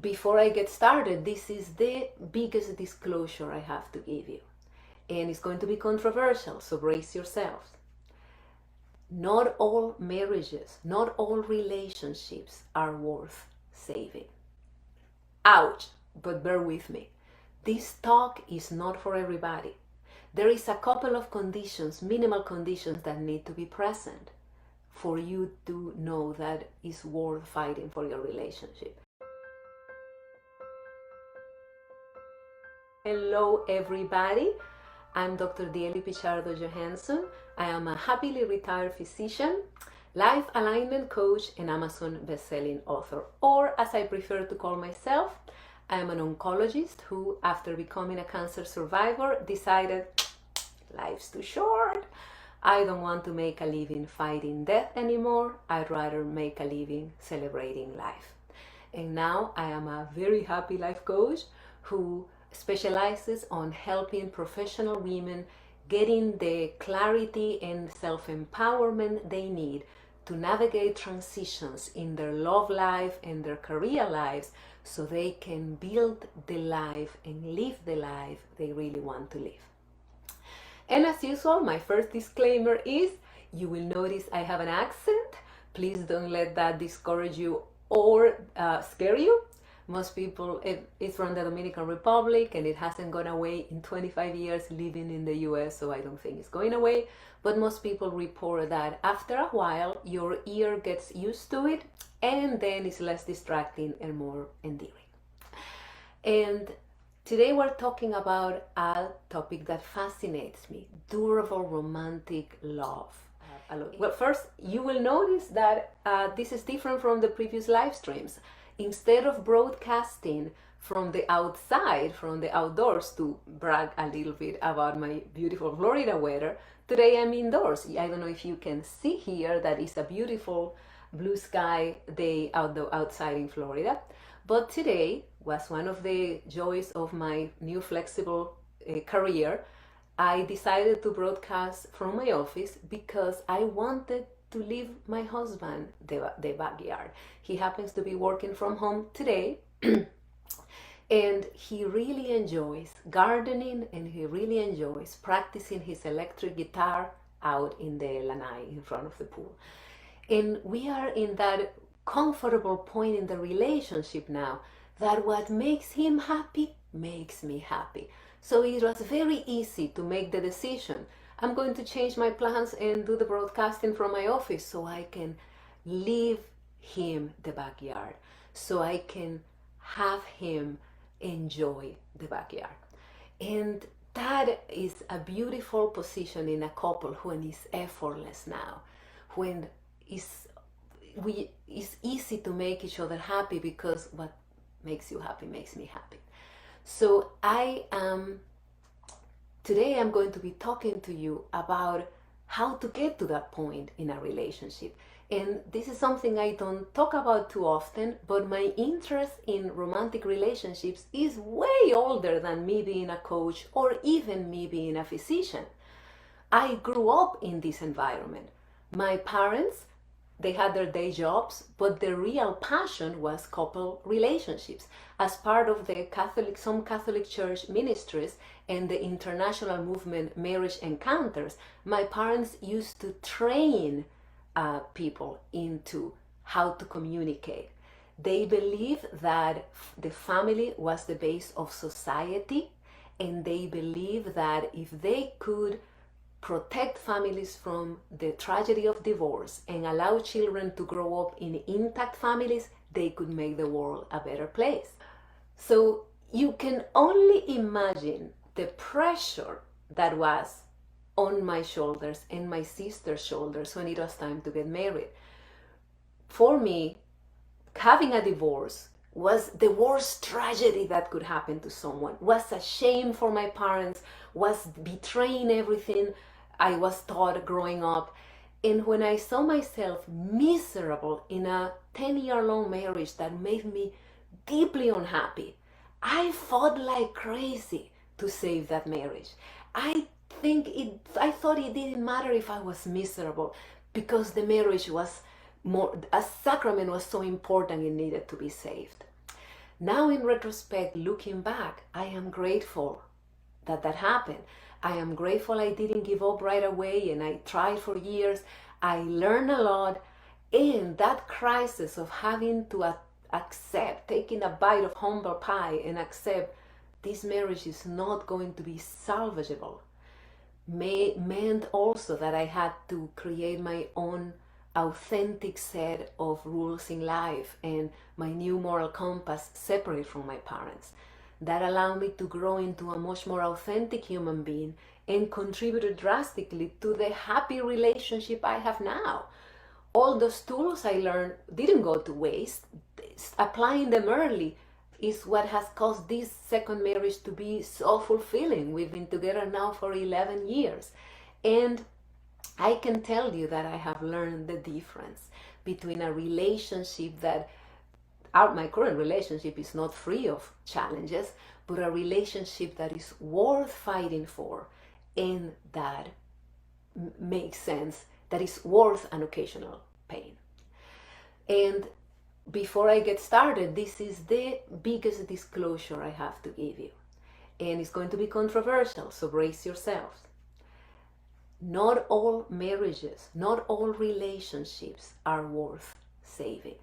before I get started, this is the biggest disclosure I have to give you. And it's going to be controversial, so brace yourselves. Not all marriages, not all relationships are worth saving. Ouch, but bear with me. This talk is not for everybody. There is a couple of conditions, minimal conditions, that need to be present for you to know that it's worth fighting for your relationship. Hello everybody, I'm Dr. Diely Pichardo Johansson. I am a happily retired physician, life alignment coach, and Amazon best-selling author. Or as I prefer to call myself, I am an oncologist who, after becoming a cancer survivor, decided life's too short. I don't want to make a living fighting death anymore. I'd rather make a living celebrating life. And now I am a very happy life coach who specializes on helping professional women getting the clarity and self-empowerment they need to navigate transitions in their love life and their career lives so they can build the life and live the life they really want to live. And as usual, my first disclaimer is you will notice I have an accent. Please don't let that discourage you or scare you. Most people, it's from the Dominican Republic and it hasn't gone away in 25 years living in the US, so I don't think it's going away. But most people report that after a while, your ear gets used to it and then it's less distracting and more endearing. And today we're talking about a topic that fascinates me, durable romantic love. Well, first, you will notice that this is different from the previous live streams. Instead of broadcasting from the outside, from the outdoors, to brag a little bit about my beautiful Florida weather, today I'm indoors. I don't know if you can see here that it's a beautiful blue sky day outside in Florida. But today was one of the joys of my new flexible career. I decided to broadcast from my office because I wanted to leave my husband the backyard. He happens to be working from home today and he really enjoys gardening and he really enjoys practicing his electric guitar out in the lanai in front of the pool. And we are in that comfortable point in the relationship now that what makes him happy makes me happy. So it was very easy to make the decision. I'm going to change my plans and do the broadcasting from my office so I can leave him the backyard, so I can have him enjoy the backyard. And that is a beautiful position in a couple when it's effortless now, when it's easy to make each other happy because what makes you happy makes me happy. So today I'm going to be talking to you about how to get to that point in a relationship. And this is something I don't talk about too often, but my interest in romantic relationships is way older than me being a coach or even me being a physician. I grew up in this environment. My parents, they had their day jobs, but their real passion was couple relationships. As part of the some Catholic Church ministries and the international movement Marriage Encounters, my parents used to train people into how to communicate. They believed that the family was the base of society, and they believed that if they could protect families from the tragedy of divorce and allow children to grow up in intact families, they could make the world a better place. So you can only imagine the pressure that was on my shoulders and my sister's shoulders when it was time to get married. For me, having a divorce was the worst tragedy that could happen to someone, was a shame for my parents, was betraying everything I was taught growing up. And when I saw myself miserable in a 10-year-long marriage that made me deeply unhappy, I fought like crazy to save that marriage. I thought it didn't matter if I was miserable because the marriage was a sacrament was so important, it needed to be saved. Now in retrospect, looking back, I am grateful that that happened. I am grateful I didn't give up right away and I tried for years. I learned a lot, and that crisis of having to accept, taking a bite of humble pie and accept this marriage is not going to be salvageable, meant also that I had to create my own authentic set of rules in life and my new moral compass separate from my parents. That allowed me to grow into a much more authentic human being and contributed drastically to the happy relationship I have now. All those tools I learned didn't go to waste. Applying them early is what has caused this second marriage to be so fulfilling. We've been together now for 11 years. And I can tell you that I have learned the difference between a relationship that my current relationship is not free of challenges, but a relationship that is worth fighting for and that makes sense, that is worth an occasional pain. And before I get started, this is the biggest disclosure I have to give you. And it's going to be controversial, so brace yourselves. Not all marriages, not all relationships are worth saving.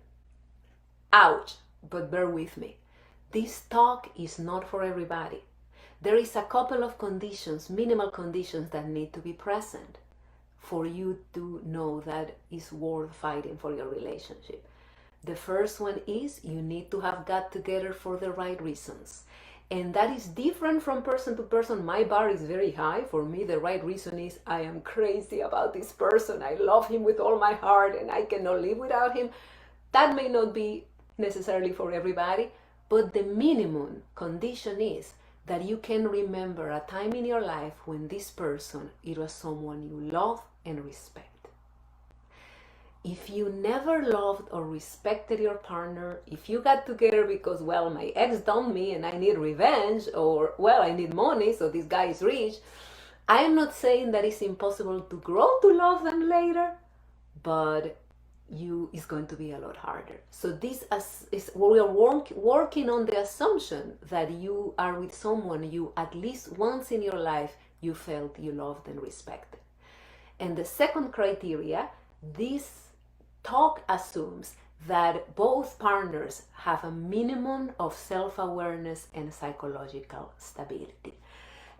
Ouch, but bear with me. This talk is not for everybody. There is a couple of conditions, minimal conditions that need to be present for you to know that it's worth fighting for your relationship. The first one is you need to have got together for the right reasons. And that is different from person to person. My bar is very high. For me, the right reason is I am crazy about this person. I love him with all my heart and I cannot live without him. That may not be necessarily for everybody, but the minimum condition is that you can remember a time in your life when this person, it was someone you love and respect. If you never loved or respected your partner, if you got together because, well, my ex dumped me and I need revenge, or, well, I need money, so this guy is rich, I am not saying that it's impossible to grow to love them later, but it's going to be a lot harder. So this is we are working on the assumption that you are with someone you at least once in your life you felt you loved and respected. And the second criteria, this talk assumes that both partners have a minimum of self-awareness and psychological stability.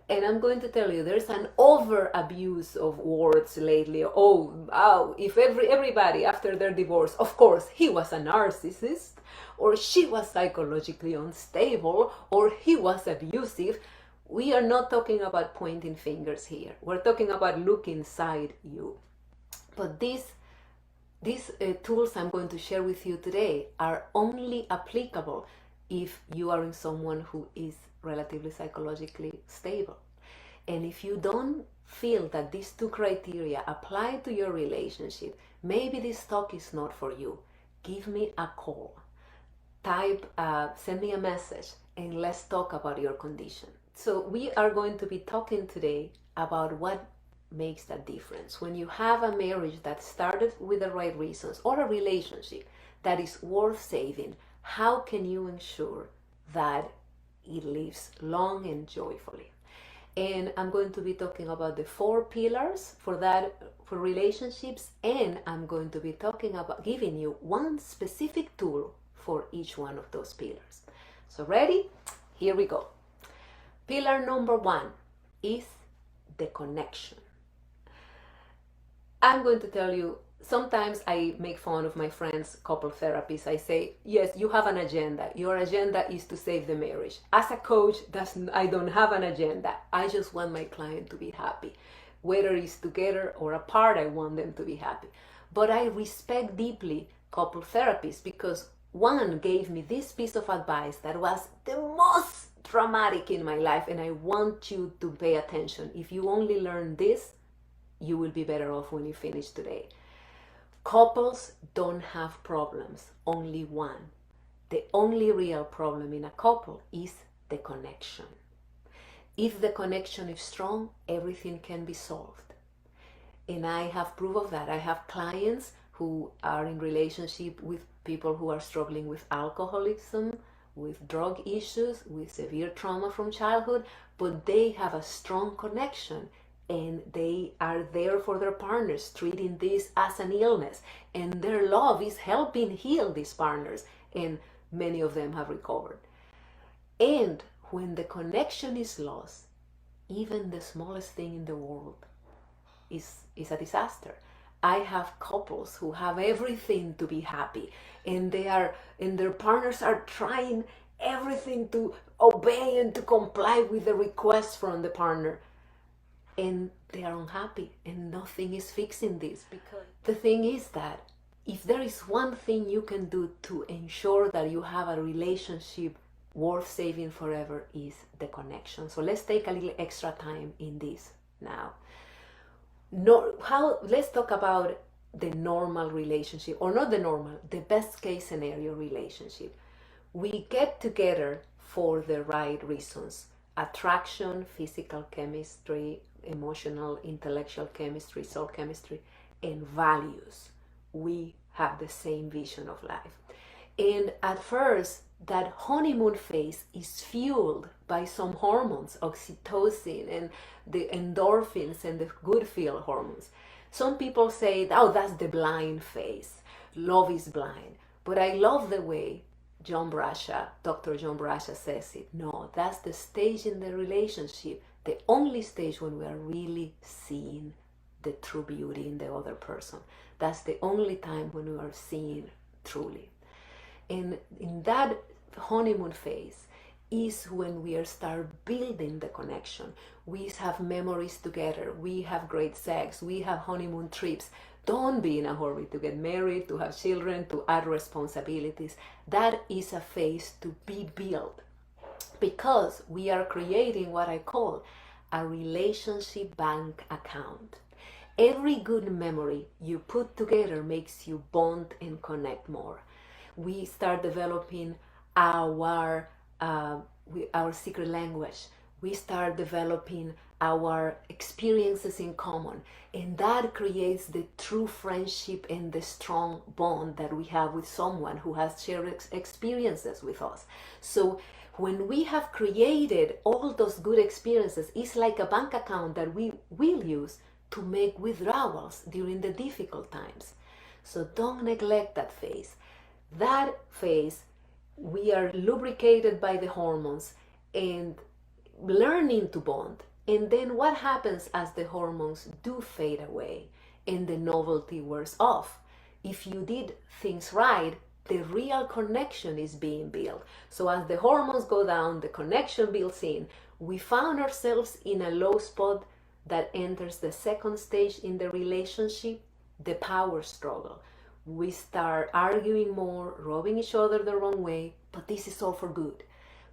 And I'm going to tell you, there's an over abuse of words lately. Oh, if everybody after their divorce, of course, he was a narcissist, or she was psychologically unstable, or he was abusive. We are not talking about pointing fingers here. We're talking about look inside you. But these tools I'm going to share with you today are only applicable if you are in someone who is relatively psychologically stable. And if you don't feel that these two criteria apply to your relationship, maybe this talk is not for you. Give me a call. Send me a message and let's talk about your condition. So we are going to be talking today about what makes that difference. When you have a marriage that started with the right reasons or a relationship that is worth saving, how can you ensure that it lives long and joyfully? And I'm going to be talking about the 4 pillars for relationships, and I'm going to be talking about giving you one specific tool for each one of those pillars. So ready? Here we go. Pillar number 1 is the connection. I'm going to tell you, sometimes I make fun of my friends, couple therapists. I say, yes, you have an agenda. Your agenda is to save the marriage. As a coach, I don't have an agenda. I just want my client to be happy. Whether it's together or apart, I want them to be happy. But I respect deeply couple therapists because one gave me this piece of advice that was the most traumatic in my life, and I want you to pay attention. If you only learn this, you will be better off when you finish today. Couples don't have problems, only one. The only real problem in a couple is the connection. If the connection is strong, everything can be solved. And I have proof of that. I have clients who are in relationship with people who are struggling with alcoholism with drug issues, with severe trauma from childhood, but they have a strong connection and they are there for their partners, treating this as an illness. And their love is helping heal these partners, and many of them have recovered. And when the connection is lost, even the smallest thing in the world is a disaster. I have couples who have everything to be happy, and their partners are trying everything to obey and to comply with the request from the partner, and they are unhappy, and nothing is fixing this. Because the thing is that if there is one thing you can do to ensure that you have a relationship worth saving forever, is the connection. So let's take a little extra time in this now. Let's talk about the normal relationship, or not the normal, the best case scenario relationship. We get together for the right reasons: attraction, physical chemistry, emotional, intellectual chemistry, soul chemistry, and values. We have the same vision of life. And at first, that honeymoon phase is fueled by some hormones, oxytocin and the endorphins and the good feel hormones. Some people say, oh, that's the blind phase. Love is blind. But I love the way Dr. John Brasha says it. No, that's the stage in the relationship, the only stage when we are really seeing the true beauty in the other person. That's the only time when we are seeing truly. And in that honeymoon phase is when we start building the connection. We have memories together. We have great sex. We have honeymoon trips. Don't be in a hurry to get married, to have children, to add responsibilities. That is a phase to be built, because we are creating what I call a relationship bank account. Every good memory you put together makes you bond and connect more. We start developing our secret language. We start developing our experiences in common, and that creates the true friendship and the strong bond that we have with someone who has shared experiences with us. So when we have created all those good experiences, it's like a bank account that we will use to make withdrawals during the difficult times. So don't neglect that phase. That phase, we are lubricated by the hormones and learning to bond. And then what happens as the hormones do fade away and the novelty wears off? If you did things right, the real connection is being built. So as the hormones go down, the connection builds in. We found ourselves in a low spot that enters the second stage in the relationship, the power struggle. We start arguing more, rubbing each other the wrong way, but this is all for good.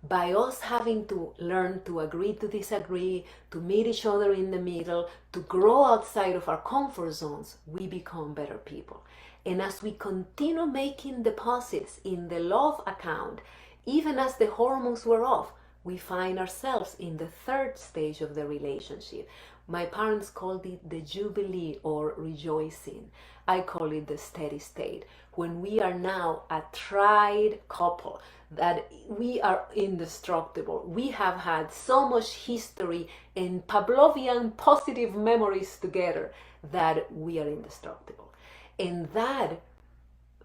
By us having to learn to agree to disagree, to meet each other in the middle, to grow outside of our comfort zones, we become better people. And as we continue making deposits in the love account, even as the hormones were off, we find ourselves in the third stage of the relationship. My parents called it the jubilee or rejoicing. I call it the steady state, when we are now a tried couple, that we are indestructible. We have had so much history and Pavlovian positive memories together that we are indestructible. And that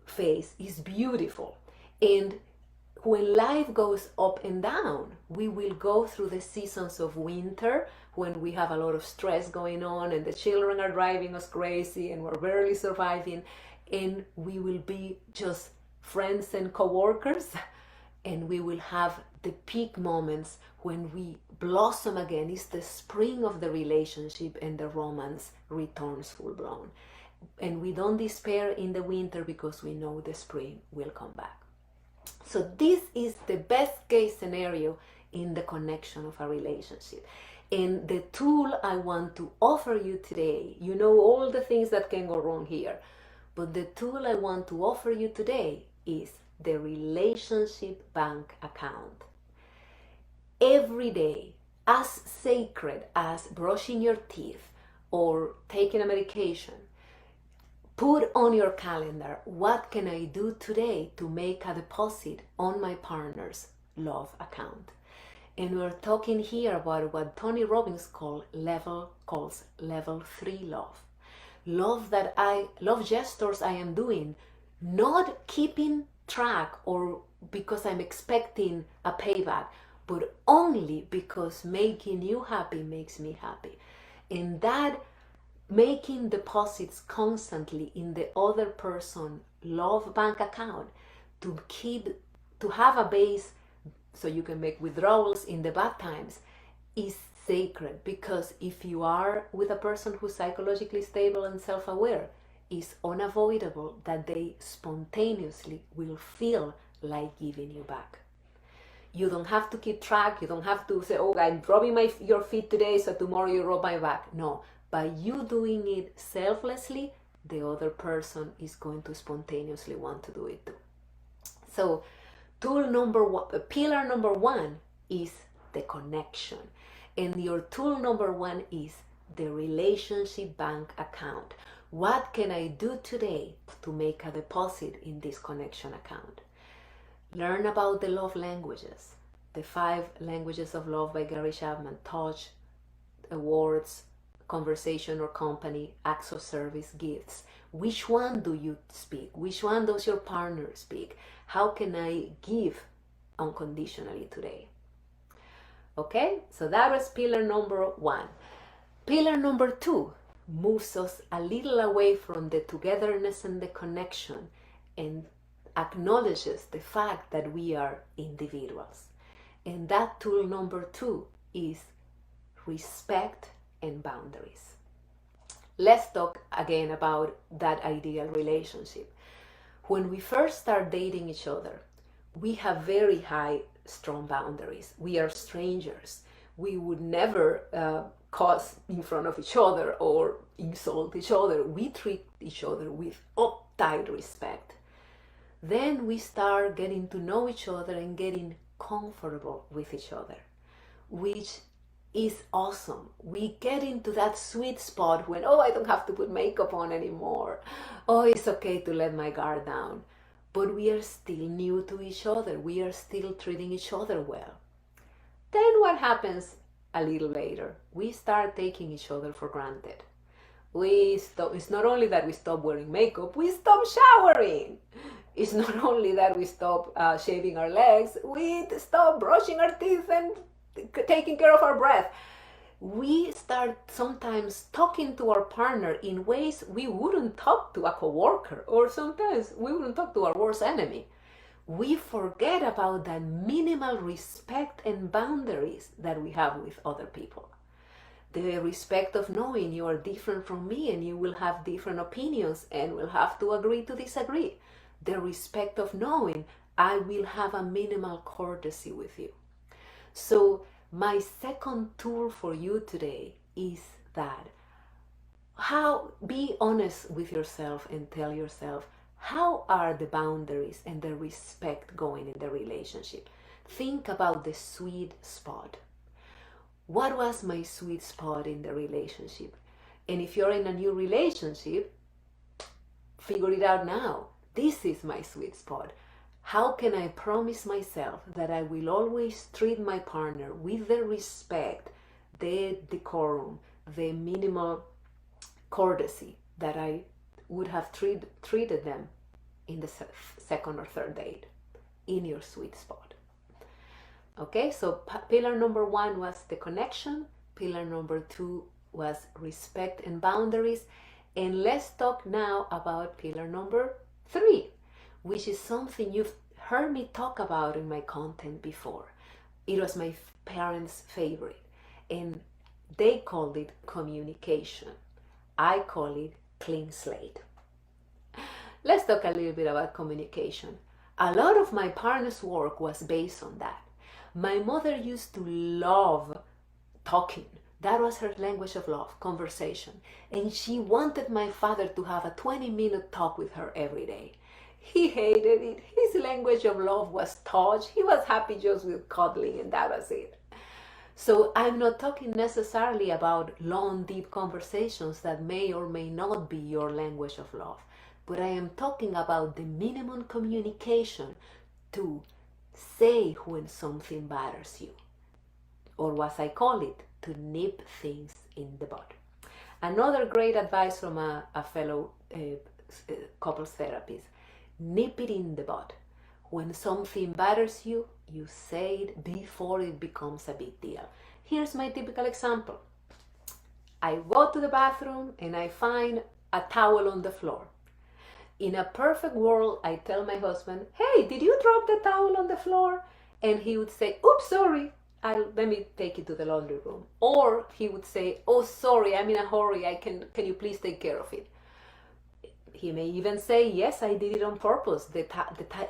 phase is beautiful. And when life goes up and down, we will go through the seasons of winter when we have a lot of stress going on and the children are driving us crazy and we're barely surviving, and we will be just friends and co-workers, and we will have the peak moments when we blossom again. It's the spring of the relationship and the romance returns full blown. And we don't despair in the winter because we know the spring will come back. So this is the best case scenario in the connection of a relationship. And the tool I want to offer you today, you know all the things that can go wrong here, but the tool I want to offer you today is the relationship bank account. Every day, as sacred as brushing your teeth or taking a medication, Put on your calendar, what can I do today to make a deposit on my partner's love account? And we're talking here about what Tony Robbins calls level 3 love. Love gestures I am doing, not keeping track or because I'm expecting a payback, but only because making you happy makes me happy. And that making deposits constantly in the other person's love bank account to have a base so you can make withdrawals in the bad times is sacred, because if you are with a person who's psychologically stable and self-aware, it's unavoidable that they spontaneously will feel like giving you back. You don't have to keep track. You don't have to say, oh, I'm rubbing your feet today, so tomorrow you rub my back. No, by you doing it selflessly, the other person is going to spontaneously want to do it too. So pillar number one is the connection. And your tool number one is the relationship bank account. What can I do today to make a deposit in this connection account? Learn about the love languages, the 5 languages of love by Gary Chapman: touch, awards, conversation or company, acts of service, gifts. Which one do you speak? Which one does your partner speak? How can I give unconditionally today? Okay, so that was pillar number 1. Pillar number 2 moves us a little away from the togetherness and the connection and acknowledges the fact that we are individuals. And that tool number 2 is respect and boundaries. Let's talk again about that ideal relationship. When we first start dating each other, we have very high, strong boundaries. We are strangers. We would never cuss in front of each other or insult each other. We treat each other with uptight respect. Then we start getting to know each other and getting comfortable with each other, which is awesome. We get into that sweet spot when, oh, I don't have to put makeup on anymore. Oh, it's okay to let my guard down. But we are still new to each other. We are still treating each other well. Then what happens a little later? We start taking each other for granted. It's not only that we stop wearing makeup, we stop showering. It's not only that we stop shaving our legs, we stop brushing our teeth and taking care of our breath. We start sometimes talking to our partner in ways we wouldn't talk to a coworker, or sometimes we wouldn't talk to our worst enemy. We forget about that minimal respect and boundaries that we have with other people. The respect of knowing you are different from me and you will have different opinions and will have to agree to disagree. The respect of knowing I will have a minimal courtesy with you. So my second tool for you today is that be honest with yourself and tell yourself, how are the boundaries and the respect going in the relationship? Think about the sweet spot. What was my sweet spot in the relationship? And if you're in a new relationship, figure it out now. This is my sweet spot. How can I promise myself that I will always treat my partner with the respect, the decorum, the minimal courtesy that I would have treated them in the second or third date, in your sweet spot? Okay, so pillar number 1 was the connection. Pillar number 2 was respect and boundaries. And let's talk now about pillar number 3, which is something you've heard me talk about in my content before. It was my parents' favorite, and they called it communication. I call it clean slate. Let's talk a little bit about communication. A lot of my partner's work was based on that. My mother used to love talking. That was her language of love, conversation. And she wanted my father to have a 20-minute talk with her every day. He hated it. His language of love was touch. He was happy just with cuddling, and that was it. So I'm not talking necessarily about long, deep conversations that may or may not be your language of love. but I am talking about the minimum communication to say when something bothers you, or as I call it, to nip things in the bud. Another great advice from a fellow couples therapist: nip it in the bud. When something bothers you, you say it before it becomes a big deal. Here's my typical example. I go to the bathroom and I find a towel on the floor. In a perfect world, I tell my husband, "Hey, did you drop the towel on the floor?" And he would say, "Oops, sorry. Let me take it to the laundry room." Or he would say, "Oh, sorry, I'm in a hurry. Can you please take care of it?" He may even say, "Yes, I did it on purpose. The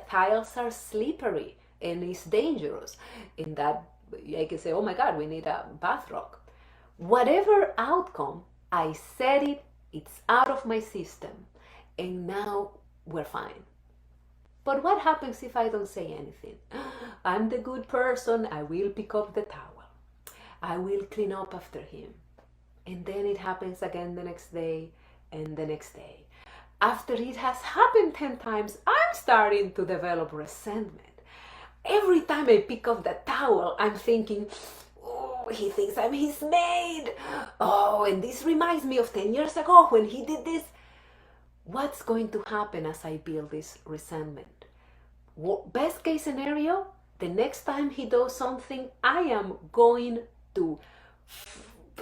tiles are slippery and it's dangerous." In that, I can say, "Oh my God, we need a bath rock." Whatever outcome, I said it, it's out of my system, and now we're fine. But what happens if I don't say anything? I'm the good person. I will pick up the towel. I will clean up after him. And then it happens again the next day and the next day. After it has happened 10 times, I'm starting to develop resentment. Every time I pick up the towel, I'm thinking, "Oh, he thinks I'm his maid. Oh, and this reminds me of 10 years ago when he did this." What's going to happen as I build this resentment? Best case scenario, the next time he does something, I am going to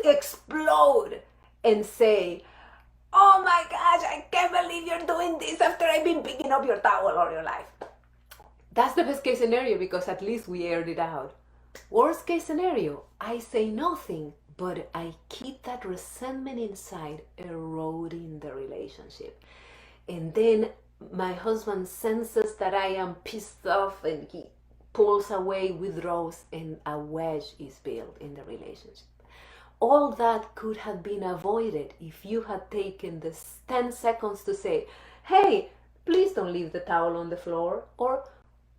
explode and say, "Oh my gosh, I can't believe you're doing this after I've been picking up your towel all your life." That's the best case scenario because at least we aired it out. Worst case scenario, I say nothing, but I keep that resentment inside, eroding the relationship. And then my husband senses that I am pissed off and he pulls away, withdraws, and a wedge is built in the relationship. All that could have been avoided if you had taken the 10 seconds to say, "Hey, please don't leave the towel on the floor," or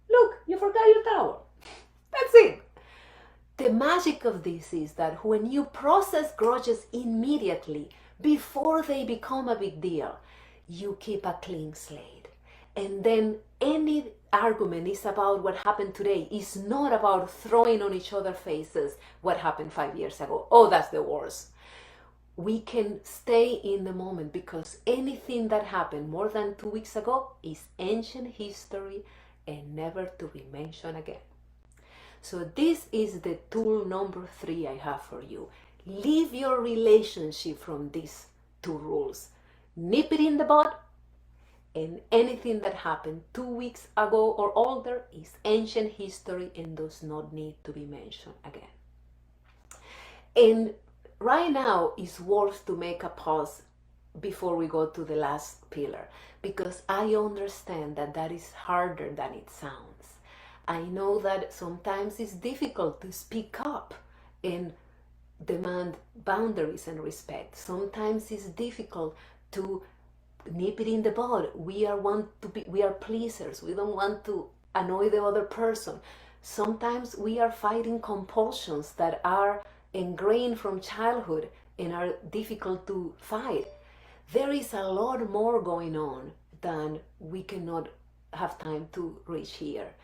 "Look, you forgot your towel." That's it. The magic of this is that when you process grudges immediately, before they become a big deal, you keep a clean slate. And then any argument is about what happened today. It's not about throwing on each other's faces what happened 5 years ago. "Oh, that's the worst." We can stay in the moment because anything that happened more than 2 weeks ago is ancient history and never to be mentioned again. So this is the tool number 3 I have for you. Leave your relationship from these 2 rules. Nip it in the bud, and anything that happened 2 weeks ago or older is ancient history and does not need to be mentioned again. And right now it's worth to make a pause before we go to the last pillar, because I understand that that is harder than it sounds. I know that sometimes it's difficult to speak up and demand boundaries and respect. Sometimes it's difficult to nip it in the bud. We are pleasers. We don't want to annoy the other person. Sometimes we are fighting compulsions that are ingrained from childhood and are difficult to fight. There is a lot more going on than we cannot have time to reach here.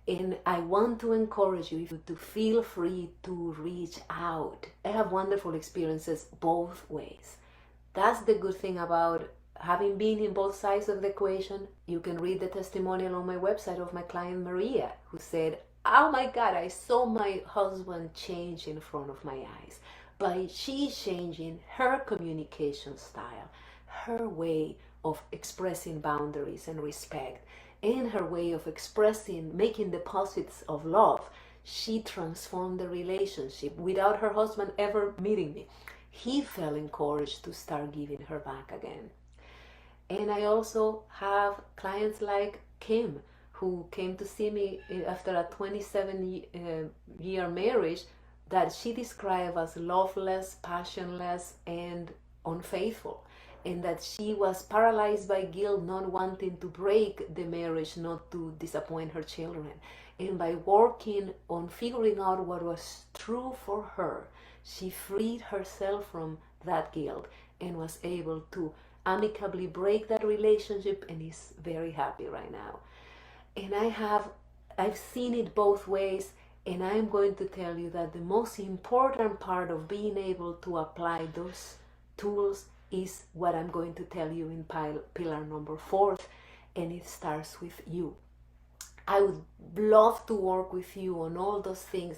And I want to encourage you to feel free to reach out. I have wonderful experiences both ways. That's the good thing about having been in both sides of the equation. You can read the testimonial on my website of my client Maria, who said, "Oh my God, I saw my husband change in front of my eyes. But she's changing her communication style, her way of expressing boundaries and respect, and her way of expressing, making deposits of love. She transformed the relationship without her husband ever meeting me. He felt encouraged to start giving her back again." And I also have clients like Kim, who came to see me after a 27-year marriage that she described as loveless, passionless, and unfaithful. And that she was paralyzed by guilt, not wanting to break the marriage, not to disappoint her children. And by working on figuring out what was true for her, she freed herself from that guilt and was able to amicably break that relationship and is very happy right now. And I've seen it both ways, and I'm going to tell you that the most important part of being able to apply those tools is what I'm going to tell you in pillar number 4, and it starts with you. I would love to work with you on all those things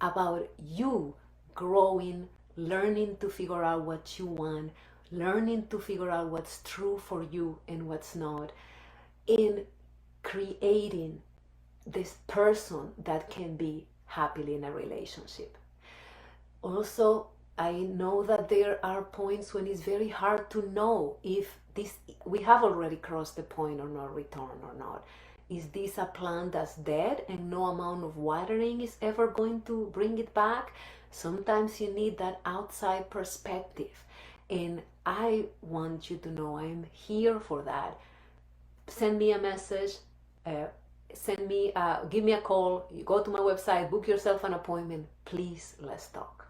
about you growing, learning to figure out what you want, learning to figure out what's true for you and what's not, in creating this person that can be happily in a relationship. Also, I know that there are points when it's very hard to know if we have already crossed the point of no return or not. Is this a plant that's dead and no amount of watering is ever going to bring it back? Sometimes you need that outside perspective. And I want you to know I'm here for that. Send me a message, give me a call, you go to my website, book yourself an appointment. Please, let's talk.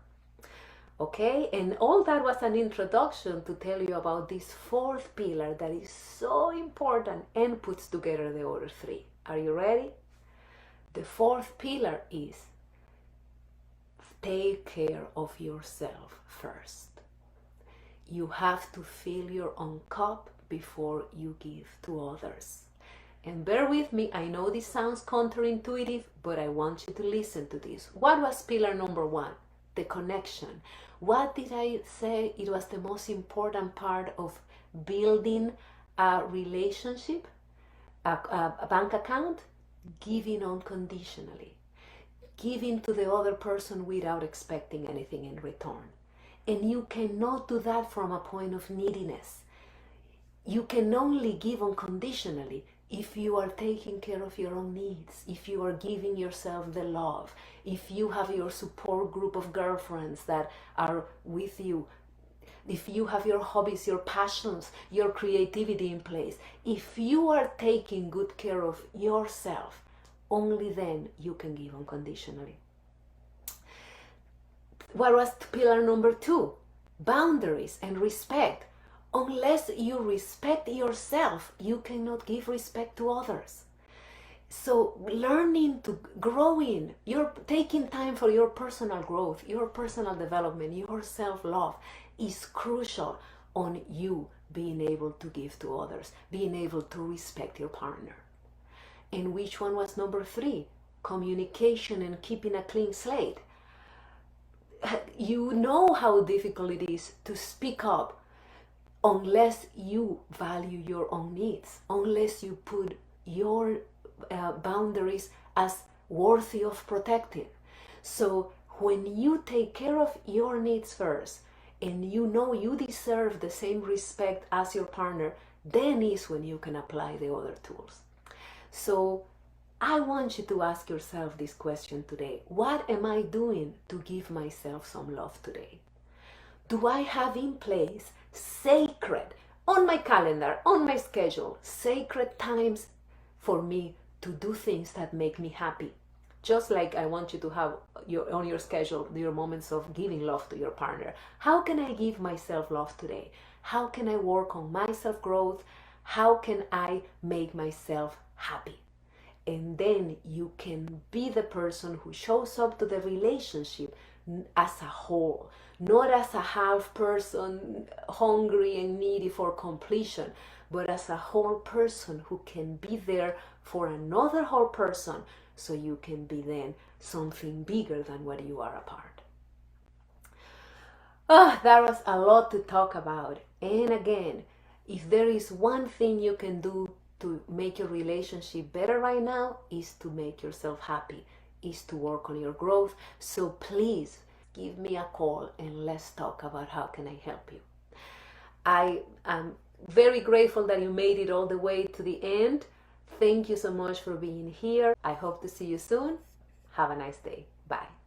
Okay, and all that was an introduction to tell you about this 4th pillar that is so important and puts together the other 3. Are you ready? The 4th pillar is take care of yourself first. You have to fill your own cup before you give to others. And bear with me, I know this sounds counterintuitive, but I want you to listen to this. What was pillar number 1? The connection. What did I say it was the most important part of building a relationship, a bank account? Giving unconditionally. Giving to the other person without expecting anything in return. And you cannot do that from a point of neediness. You can only give unconditionally if you are taking care of your own needs, if you are giving yourself the love, if you have your support group of girlfriends that are with you, if you have your hobbies, your passions, your creativity in place, if you are taking good care of yourself, only then you can give unconditionally. What was pillar number 2? Boundaries and respect. Unless you respect yourself, you cannot give respect to others. So learning to growing, you're taking time for your personal growth, your personal development, your self-love is crucial on you being able to give to others, being able to respect your partner. And which one was number 3? Communication and keeping a clean slate. You know how difficult it is to speak up unless you value your own needs, unless you put your boundaries as worthy of protecting. So when you take care of your needs first and you know you deserve the same respect as your partner, then is when you can apply the other tools. So I want you to ask yourself this question today. What am I doing to give myself some love today? Do I have in place sacred, on my calendar, on my schedule, sacred times for me to do things that make me happy? Just like I want you to have on your schedule your moments of giving love to your partner. How can I give myself love today? How can I work on my self-growth? How can I make myself happy? And then you can be the person who shows up to the relationship as a whole, not as a half person hungry and needy for completion, but as a whole person who can be there for another whole person, so you can be then something bigger than what you are apart. That was a lot to talk about. And again, if there is one thing you can do to make your relationship better right now, is to make yourself happy, is to work on your growth. So please give me a call and let's talk about how can I help you. I am very grateful that you made it all the way to the end. Thank you so much for being here. I hope to see you soon. Have a nice day. Bye.